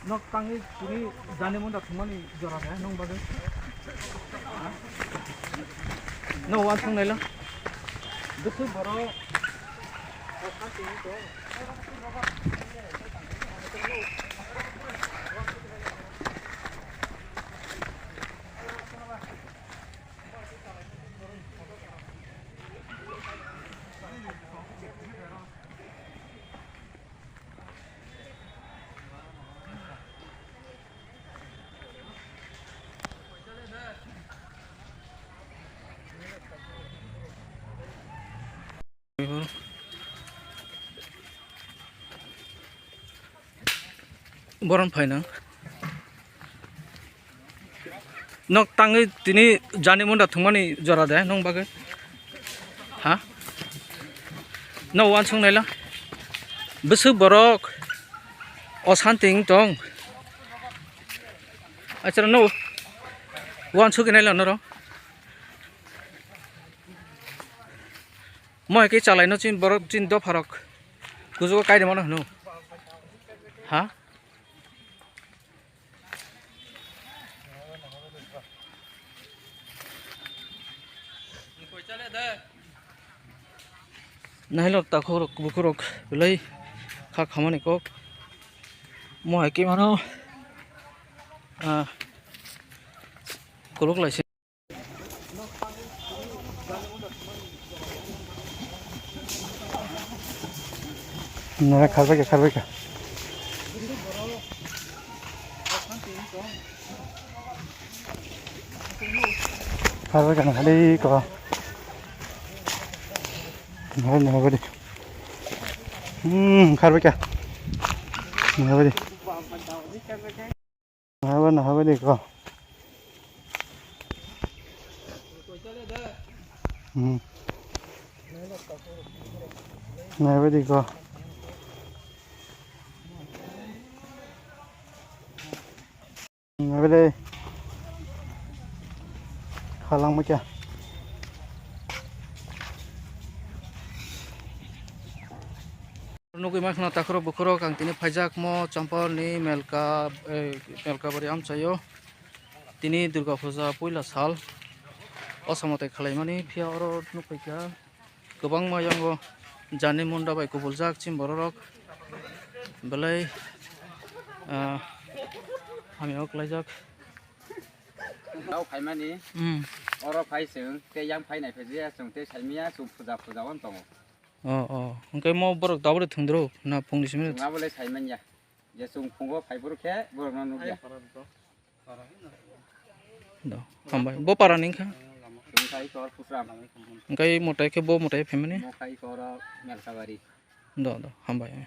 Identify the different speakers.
Speaker 1: Nok tangi ini Jandi Munda Thwngwi jora deh nong bagai. No wan thang nela. Besu baro. Boron faina nok tangi tini Jandi Munda Thwngwi jora deh nong bagai ha no wan song naila besu borok osanting tong achara no wan suk naila noro moi ke chalai no chin borok chin do pharok kujo kai de mano no ha Nahilok takhorok bukurok belai khak khamani kok mo hai ki mano kolok laise na kharbai ka na hali ko Nah, apa deh? Kharbai ka. Nah, apa deh? Nah, apa deh ko? Nah, apa deh ko? Apa deh? Khalang macam. Nukui makhna takhro bukhro kang tini phajak mo champal ni melka bari amchayo tini Durga Puja Puila sal osamote khalaimani phia oro nukui kya gobang mayango Jandi Munda bai kubuljak chim borok belai ami ok lajak
Speaker 2: Đâu phải mà ní, oro phải sướng, cái giang phải này phải gì, sướng cái sai mía, sướng phù hợp ăn tông.
Speaker 1: Engkai mau borok dabure thundro na phongni simene
Speaker 2: Ngah boleh sai manya, ya sướng phunggo phải borok ke, borok nanu ya.
Speaker 1: Do hambai bo parani kha
Speaker 2: Sướng kai kor pusram.
Speaker 1: engkai Mwtai ke bo Mwtai family
Speaker 2: Mau kai kor melkawari.
Speaker 1: do hambai